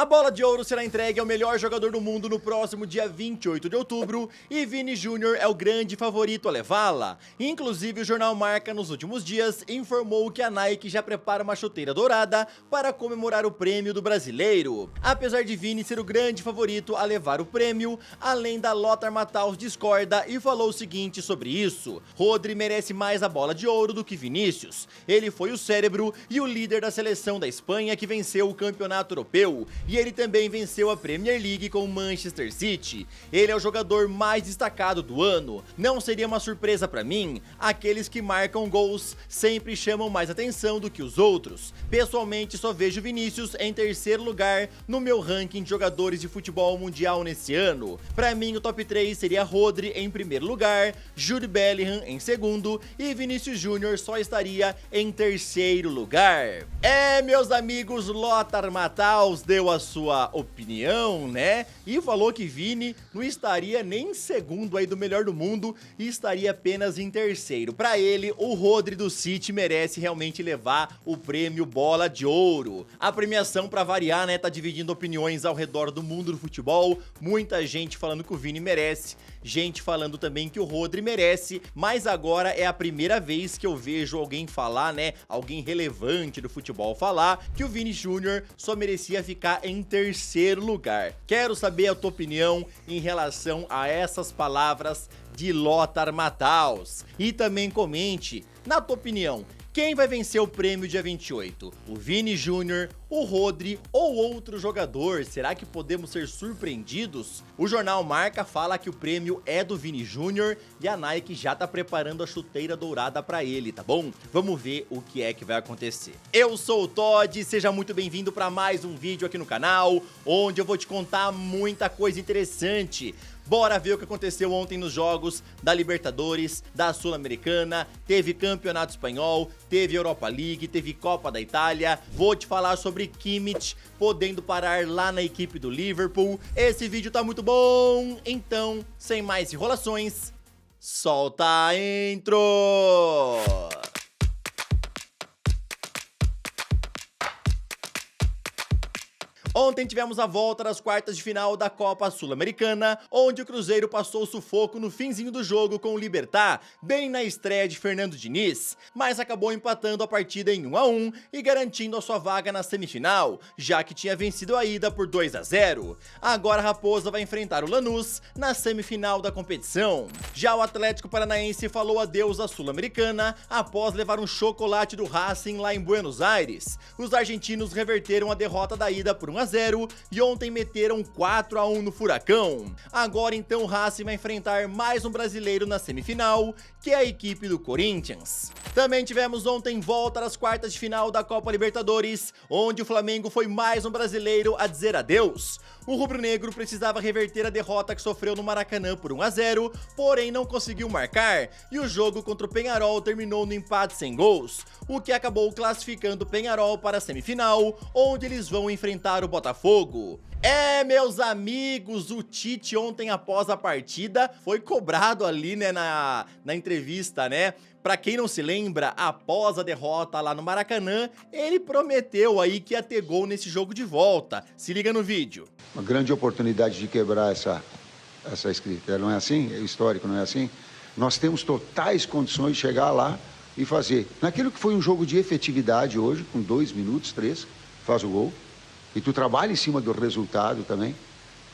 A bola de ouro será entregue ao melhor jogador do mundo no próximo dia 28 de outubro e Vini Júnior é o grande favorito a levá-la. Inclusive, o jornal Marca nos últimos dias informou que a Nike já prepara uma chuteira dourada para comemorar o prêmio do brasileiro. Apesar de Vini ser o grande favorito a levar o prêmio, além da Lothar Matthaus discorda e falou o seguinte sobre isso: Rodri merece mais a bola de ouro do que Vinícius. Ele foi o cérebro e o líder da seleção da Espanha que venceu o campeonato europeu. E ele também venceu a Premier League com o Manchester City. Ele é o jogador mais destacado do ano. Não seria uma surpresa pra mim, aqueles que marcam gols sempre chamam mais atenção do que os outros. Pessoalmente só vejo Vinícius em terceiro lugar no meu ranking de jogadores de futebol mundial nesse ano. Pra mim o top 3 seria Rodri em primeiro lugar, Jude Bellingham em segundo e Vinícius Júnior só estaria em terceiro lugar. Meus amigos, Lothar Matthaus deu a sua opinião, né? E falou que Vini não estaria nem em segundo aí do melhor do mundo e estaria apenas em terceiro. Pra ele, o Rodri do City merece realmente levar o prêmio Bola de Ouro. A premiação, pra variar, né, tá dividindo opiniões ao redor do mundo do futebol. Muita gente falando que o Vini merece, gente falando também que o Rodri merece, mas agora é a primeira vez que eu vejo alguém falar, né, alguém relevante do futebol falar que o Vini Júnior só merecia ficar em terceiro lugar. Quero saber a tua opinião em relação a essas palavras de Lothar Matthaus. E também comente, na tua opinião, quem vai vencer o prêmio dia 28? O Vini Júnior, o Rodri ou outro jogador? Será que podemos ser surpreendidos? O jornal Marca fala que o prêmio é do Vini Júnior e a Nike já tá preparando a chuteira dourada pra ele, tá bom? Vamos ver o que é que vai acontecer. Eu sou o Todd, seja muito bem-vindo pra mais um vídeo aqui no canal, onde eu vou te contar muita coisa interessante. Bora ver o que aconteceu ontem nos jogos da Libertadores, da Sul-Americana, teve Campeonato Espanhol, teve Europa League, teve Copa da Itália. Vou te falar sobre Kimmich podendo parar lá na equipe do Liverpool. Esse vídeo tá muito bom, então, sem mais enrolações, solta a intro! Ontem tivemos a volta das quartas de final da Copa Sul-Americana, onde o Cruzeiro passou o sufoco no finzinho do jogo com o Libertad, bem na estreia de Fernando Diniz, mas acabou empatando a partida em 1-1 e garantindo a sua vaga na semifinal, já que tinha vencido a ida por 2-0. Agora a Raposa vai enfrentar o Lanús na semifinal da competição. Já o Atlético Paranaense falou adeus à Sul-Americana após levar um chocolate do Racing lá em Buenos Aires. Os argentinos reverteram a derrota da ida por 1-0 e ontem meteram 4-1 no Furacão. Agora então o Racing vai enfrentar mais um brasileiro na semifinal, que é a equipe do Corinthians. Também tivemos ontem volta das quartas de final da Copa Libertadores, onde o Flamengo foi mais um brasileiro a dizer adeus. O rubro-negro precisava reverter a derrota que sofreu no Maracanã por 1-0, porém não conseguiu marcar, e o jogo contra o Peñarol terminou no empate sem gols, o que acabou classificando o Peñarol para a semifinal, onde eles vão enfrentar o Botafogo. Meus amigos, o Tite ontem após a partida foi cobrado ali, né, na entrevista, né? Pra quem não se lembra, após a derrota lá no Maracanã, ele prometeu aí que ia ter gol nesse jogo de volta. Se liga no vídeo. Uma grande oportunidade de quebrar essa escrita. Não é assim? É histórico, não é assim? Nós temos totais condições de chegar lá e fazer. Naquilo que foi um jogo de efetividade hoje, com 2 minutos, 3, faz o gol. E tu trabalha em cima do resultado também.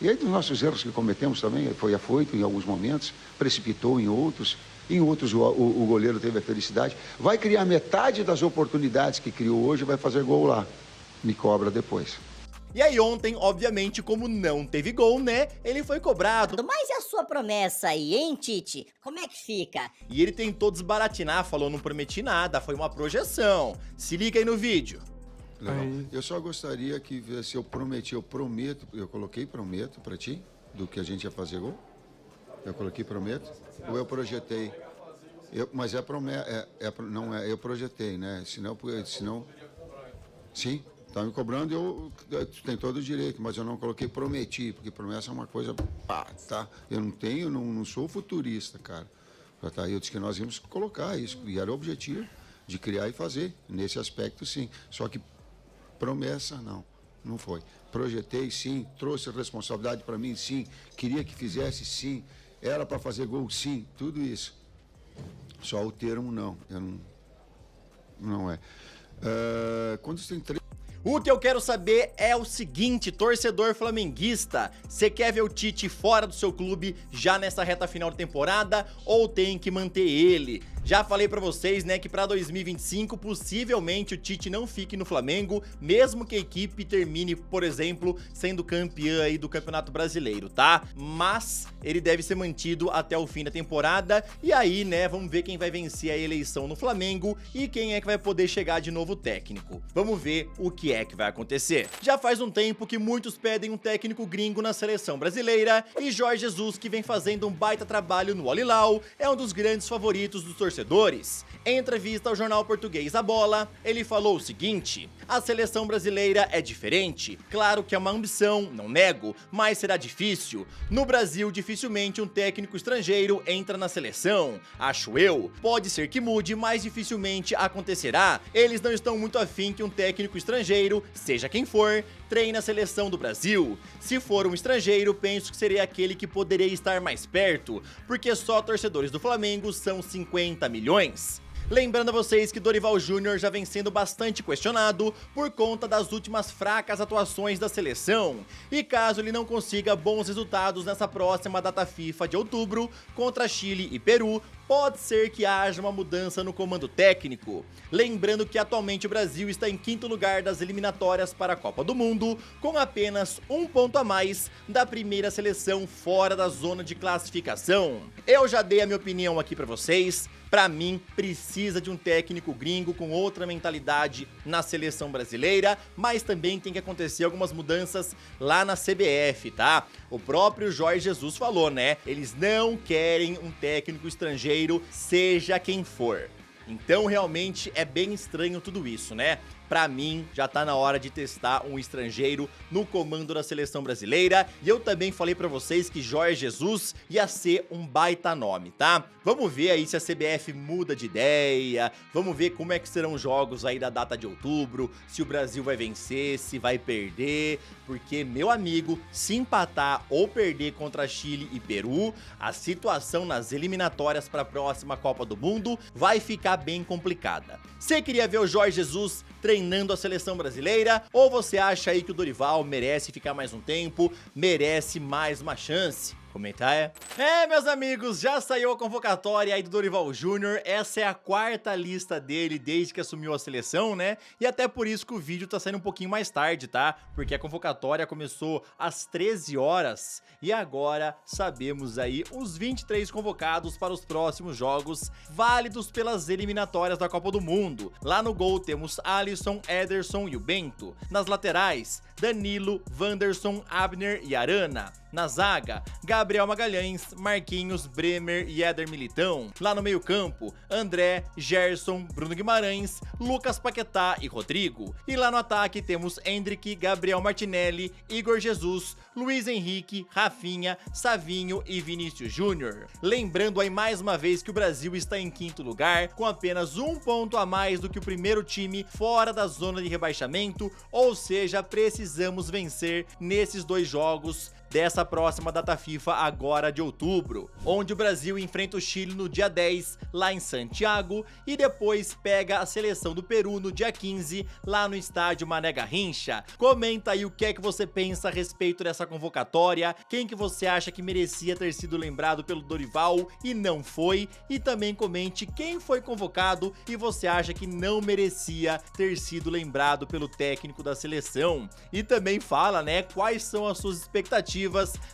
E aí dos nossos erros que cometemos também, foi afoito em alguns momentos, precipitou em outros o goleiro teve a felicidade. Vai criar metade das oportunidades que criou hoje, vai fazer gol lá. Me cobra depois. E aí ontem, obviamente, como não teve gol, né, ele foi cobrado. Mas e a sua promessa aí, hein, Tite? Como é que fica? E ele tentou desbaratinar, falou não prometi nada, foi uma projeção. Se liga aí no vídeo. Legal. Eu só gostaria que, se eu prometo, eu coloquei prometo pra ti, do que a gente ia fazer gol? Eu coloquei prometo? Ou eu projetei? Mas é promessa, não é, eu projetei, né? Senão, sim, tá me cobrando, tu tem todo o direito, mas eu não coloquei prometi, porque promessa é uma coisa, tá? Eu não sou futurista, cara. Tá? Eu disse que nós íamos colocar isso, e era o objetivo de criar e fazer, nesse aspecto sim. Só que promessa, não. Não foi. Projetei, sim. Trouxe responsabilidade para mim, sim. Queria que fizesse, sim. Era para fazer gol, sim. Tudo isso. Só o termo, não. Não é. Quando você tem 3... O que eu quero saber é o seguinte, torcedor flamenguista, você quer ver o Tite fora do seu clube já nessa reta final de temporada ou tem que manter ele? Já falei pra vocês, né, que pra 2025 possivelmente o Tite não fique no Flamengo, mesmo que a equipe termine, por exemplo, sendo campeã aí do Campeonato Brasileiro, tá? Mas ele deve ser mantido até o fim da temporada e aí, né, vamos ver quem vai vencer a eleição no Flamengo e quem é que vai poder chegar de novo técnico. Vamos ver o que é que vai acontecer. Já faz um tempo que muitos pedem um técnico gringo na seleção brasileira e Jorge Jesus, que vem fazendo um baita trabalho no Al Hilal, é um dos grandes favoritos dos torcedores. Em entrevista ao jornal português A Bola, ele falou o seguinte: a seleção brasileira é diferente, claro que é uma ambição, não nego, mas será difícil. No Brasil, dificilmente um técnico estrangeiro entra na seleção, acho eu. Pode ser que mude, mas dificilmente acontecerá. Eles não estão muito afim que um técnico estrangeiro, seja quem for, treine a seleção do Brasil. Se for um estrangeiro, penso que seria aquele que poderia estar mais perto, porque só torcedores do Flamengo são 50 milhões. Lembrando a vocês que Dorival Júnior já vem sendo bastante questionado por conta das últimas fracas atuações da seleção, e caso ele não consiga bons resultados nessa próxima data FIFA de outubro contra Chile e Peru, pode ser que haja uma mudança no comando técnico. Lembrando que atualmente o Brasil está em 5º lugar das eliminatórias para a Copa do Mundo, com apenas um ponto a mais da primeira seleção fora da zona de classificação. Eu já dei a minha opinião aqui pra vocês. Pra mim, precisa de um técnico gringo com outra mentalidade na seleção brasileira, mas também tem que acontecer algumas mudanças lá na CBF, tá? O próprio Jorge Jesus falou, né? Eles não querem um técnico estrangeiro, seja quem for. Então, realmente, é bem estranho tudo isso, né? Pra mim, já tá na hora de testar um estrangeiro no comando da seleção brasileira. E eu também falei pra vocês que Jorge Jesus ia ser um baita nome, tá? Vamos ver aí se a CBF muda de ideia, vamos ver como é que serão os jogos aí da data de outubro, se o Brasil vai vencer, se vai perder, porque, meu amigo, se empatar ou perder contra Chile e Peru, a situação nas eliminatórias para a próxima Copa do Mundo vai ficar bem complicada. Você queria ver o Jorge Jesus treinando a seleção brasileira, ou você acha aí que o Dorival merece ficar mais um tempo, merece mais uma chance? Comentar meus amigos, já saiu a convocatória aí do Dorival Júnior. Essa é a 4ª lista dele desde que assumiu a seleção, né? E até por isso que o vídeo tá saindo um pouquinho mais tarde, tá? Porque a convocatória começou às 13 horas e agora sabemos aí os 23 convocados para os próximos jogos válidos pelas eliminatórias da Copa do Mundo. Lá no gol temos Alisson, Ederson e o Bento. Nas laterais, Danilo, Wanderson, Abner e Arana. Na zaga, Gabriel Magalhães, Marquinhos, Bremer e Éder Militão. Lá no meio campo, André, Gerson, Bruno Guimarães, Lucas Paquetá e Rodrigo. E lá no ataque temos Endrick, Gabriel Martinelli, Igor Jesus, Luiz Henrique, Rafinha, Savinho e Vinícius Júnior. Lembrando aí mais uma vez que o Brasil está em 5º lugar, com apenas um ponto a mais do que o primeiro time fora da zona de rebaixamento, ou seja, precisamos vencer nesses 2 jogos dessa próxima data FIFA agora de outubro, onde o Brasil enfrenta o Chile no dia 10, lá em Santiago, e depois pega a seleção do Peru no dia 15, lá no estádio Mané Garrincha. Comenta aí o que é que você pensa a respeito dessa convocatória, quem que você acha que merecia ter sido lembrado pelo Dorival e não foi, e também comente quem foi convocado e você acha que não merecia ter sido lembrado pelo técnico da seleção. E também fala, né, quais são as suas expectativas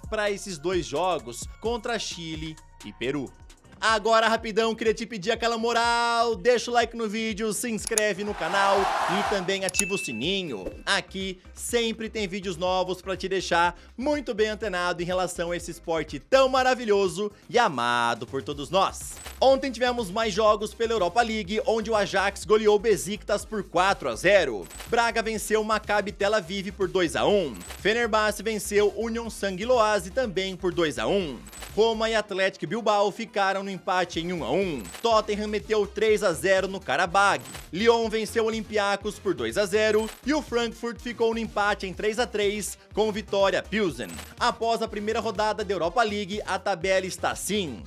para esses 2 jogos contra Chile e Peru. Agora, rapidão, queria te pedir aquela moral, deixa o like no vídeo, se inscreve no canal e também ativa o sininho. Aqui sempre tem vídeos novos para te deixar muito bem antenado em relação a esse esporte tão maravilhoso e amado por todos nós. Ontem tivemos mais jogos pela Europa League, onde o Ajax goleou o Besiktas por 4-0. Braga venceu o Maccabi Tel Aviv por 2-1. Fenerbahçe venceu Union Saint-Gilloise também por 2-1. Roma e Atlético Bilbao ficaram no empate em 1-1. Tottenham meteu 3-0 no Karabag. Lyon venceu o Olympiacos por 2-0 e o Frankfurt ficou no empate em 3-3 com Vitória Pilsen. Após a primeira rodada da Europa League, a tabela está assim.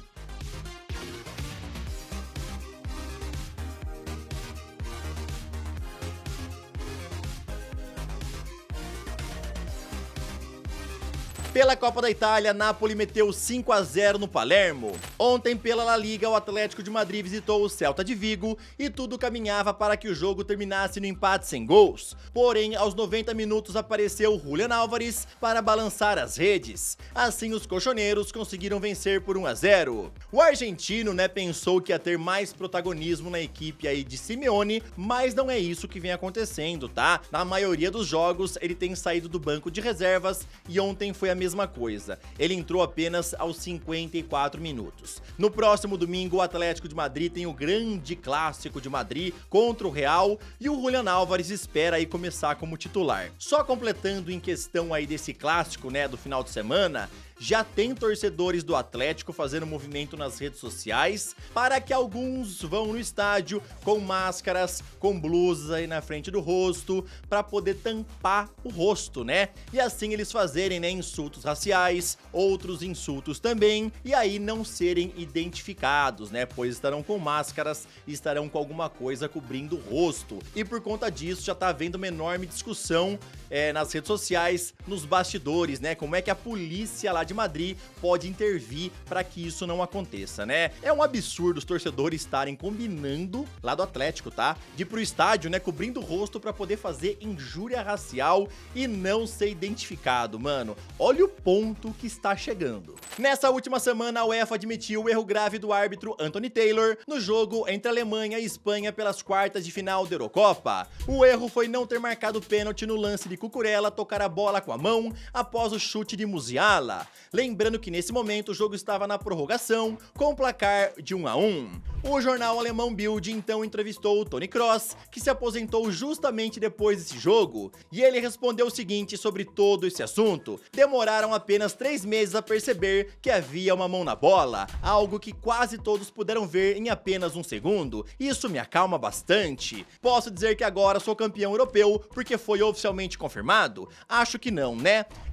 Pela Copa da Itália, Napoli meteu 5-0 no Palermo. Ontem, pela La Liga, o Atlético de Madrid visitou o Celta de Vigo e tudo caminhava para que o jogo terminasse no empate sem gols. Porém, aos 90 minutos apareceu Julián Álvares para balançar as redes. Assim, os colchoneiros conseguiram vencer por 1-0. O argentino, pensou que ia ter mais protagonismo na equipe aí de Simeone, mas não é isso que vem acontecendo, tá? Na maioria dos jogos, ele tem saído do banco de reservas e ontem foi a mesma coisa. Ele entrou apenas aos 54 minutos. No próximo domingo, o Atlético de Madrid tem o grande clássico de Madrid contra o Real e o Julián Álvares espera aí começar como titular. Só completando em questão aí desse clássico, do final de semana, já tem torcedores do Atlético fazendo movimento nas redes sociais para que alguns vão no estádio com máscaras, com blusas aí na frente do rosto, para poder tampar o rosto, E assim eles fazerem, insultos raciais, outros insultos também, e aí não serem identificados, pois estarão com máscaras e estarão com alguma coisa cobrindo o rosto. E por conta disso já tá havendo uma enorme discussão nas redes sociais, nos bastidores, como é que a polícia lá de Madrid pode intervir para que isso não aconteça, É um absurdo os torcedores estarem combinando, lá do Atlético, tá? De ir pro estádio, cobrindo o rosto para poder fazer injúria racial e não ser identificado, mano. Olha o ponto que está chegando. Nessa última semana, a UEFA admitiu o erro grave do árbitro Anthony Taylor no jogo entre Alemanha e Espanha pelas quartas de final da Eurocopa. O erro foi não ter marcado pênalti no lance de Cucurella tocar a bola com a mão após o chute de Musiala. Lembrando que nesse momento o jogo estava na prorrogação, com o placar de 1-1. O jornal alemão Bild então entrevistou o Toni Kroos, que se aposentou justamente depois desse jogo, e ele respondeu o seguinte sobre todo esse assunto: demoraram apenas 3 meses a perceber que havia uma mão na bola, algo que quase todos puderam ver em apenas 1 segundo. Isso me acalma bastante. Posso dizer que agora sou campeão europeu porque foi oficialmente confirmado? Acho que não,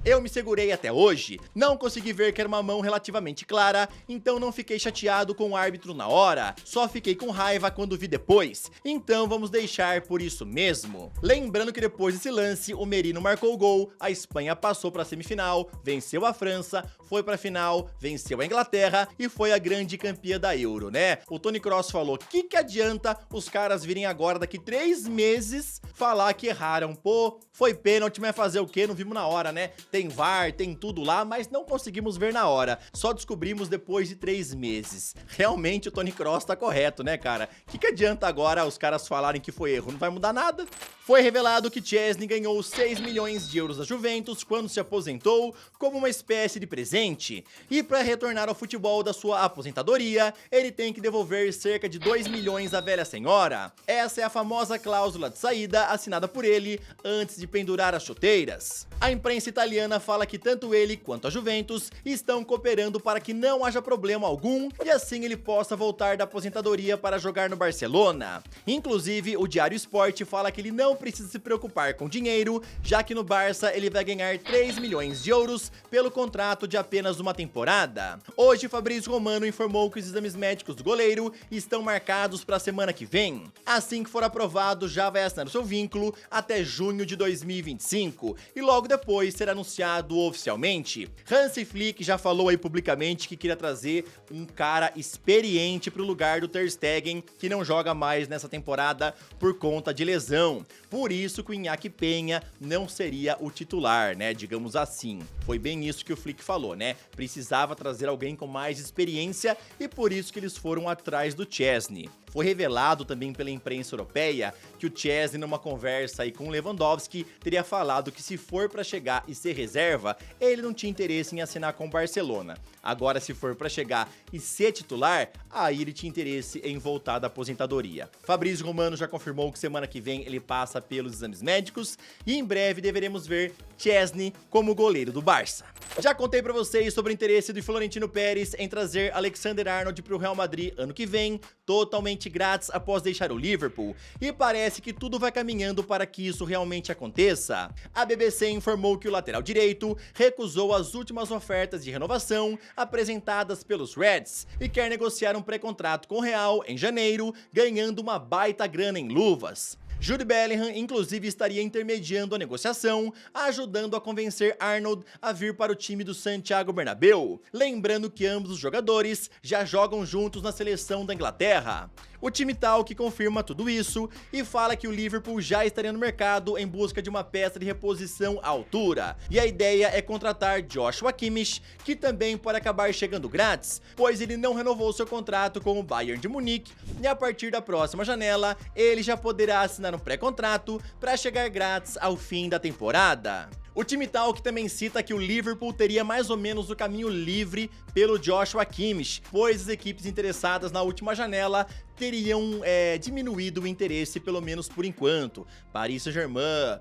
Eu me segurei até hoje, não consegui ver que era uma mão relativamente clara, então não fiquei chateado com o árbitro na hora, só fiquei com raiva quando vi depois, então vamos deixar por isso mesmo. Lembrando que depois desse lance, o Merino marcou o gol, a Espanha passou para a semifinal, venceu a França, foi para a final, venceu a Inglaterra e foi a grande campeã da Euro, O Toni Kroos falou: que adianta os caras virem agora daqui 3 meses falar que erraram? Pô, foi pênalti, mas fazer o quê? Não vimos na hora, Tem VAR, tem tudo lá, mas não conseguimos ver na hora. Só descobrimos depois de 3 meses. Realmente o Toni Kroos tá correto, cara? Que adianta agora os caras falarem que foi erro? Não vai mudar nada. Foi revelado que Szczęsny ganhou 6 milhões de euros da Juventus quando se aposentou como uma espécie de presente. E para retornar ao futebol da sua aposentadoria, ele tem que devolver cerca de 2 milhões à velha senhora. Essa é a famosa cláusula de saída assinada por ele antes de pendurar as chuteiras. A imprensa italiana fala que tanto ele quanto a Juventus estão cooperando para que não haja problema algum e assim ele possa voltar da aposentadoria para jogar no Barcelona. Inclusive, o Diário Sport fala que ele não precisa se preocupar com dinheiro, já que no Barça ele vai ganhar 3 milhões de euros pelo contrato de apenas uma temporada. Hoje, Fabrício Romano informou que os exames médicos do goleiro estão marcados para a semana que vem. Assim que for aprovado, já vai assinar o seu vínculo até junho de 2025 e logo depois será anunciado oficialmente. Hansi Flick já falou aí publicamente que queria trazer um cara experiente para o lugar do Ter Stegen, que não joga mais nessa temporada por conta de lesão. Por isso que o Iñaki Peña não seria o titular, digamos assim. Foi bem isso que o Flick falou, Precisava trazer alguém com mais experiência e por isso que eles foram atrás do Szczęsny. Foi revelado também pela imprensa europeia que o Szczęsny, numa conversa aí com o Lewandowski, teria falado que se for para chegar e ser reserva, ele não tinha interesse em assinar com o Barcelona. Agora, se for para chegar e ser titular, aí ele tinha interesse em voltar da aposentadoria. Fabrício Romano já confirmou que semana que vem ele passa pelos exames médicos e em breve deveremos ver Chesney como goleiro do Barça. Já contei pra vocês sobre o interesse do Florentino Pérez em trazer Alexander-Arnold pro Real Madrid ano que vem, totalmente grátis após deixar o Liverpool, e parece que tudo vai caminhando para que isso realmente aconteça. A BBC informou que o lateral direito recusou as últimas ofertas de renovação apresentadas pelos Reds e quer negociar um pré-contrato com o Real em janeiro, ganhando uma baita grana em luvas. Jude Bellingham, inclusive, estaria intermediando a negociação, ajudando a convencer Arnold a vir para o time do Santiago Bernabéu. Lembrando que ambos os jogadores já jogam juntos na seleção da Inglaterra. O time Talk confirma tudo isso e fala que o Liverpool já estaria no mercado em busca de uma peça de reposição à altura. E a ideia é contratar Joshua Kimmich, que também pode acabar chegando grátis, pois ele não renovou seu contrato com o Bayern de Munique e a partir da próxima janela ele já poderá assinar um pré-contrato para chegar grátis ao fim da temporada. O time Talk também cita que o Liverpool teria mais ou menos o caminho livre pelo Joshua Kimmich, pois as equipes interessadas na última janela teriam diminuído o interesse, pelo menos por enquanto. Paris Saint-Germain,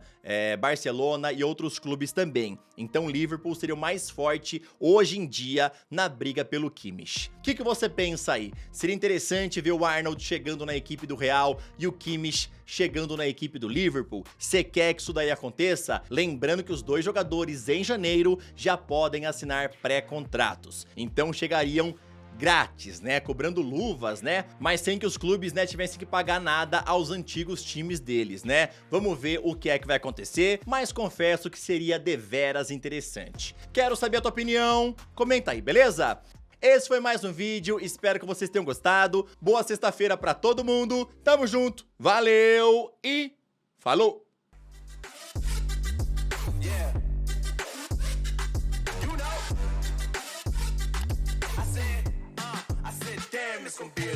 Barcelona e outros clubes também. Então o Liverpool seria o mais forte hoje em dia na briga pelo Kimmich. O que você pensa aí? Seria interessante ver o Arnold chegando na equipe do Real e o Kimmich chegando na equipe do Liverpool? Você quer que isso daí aconteça? Lembrando que os dois jogadores em janeiro já podem assinar pré-contratos. Então chegariam grátis, né, cobrando luvas, né, mas sem que os clubes, né, tivessem que pagar nada aos antigos times deles, né. Vamos ver o que é que vai acontecer, mas confesso que seria deveras interessante. Quero saber a tua opinião, comenta aí, beleza? Esse foi mais um vídeo, espero que vocês tenham gostado. Boa sexta-feira pra todo mundo, tamo junto, valeu e falou! It's gonna be a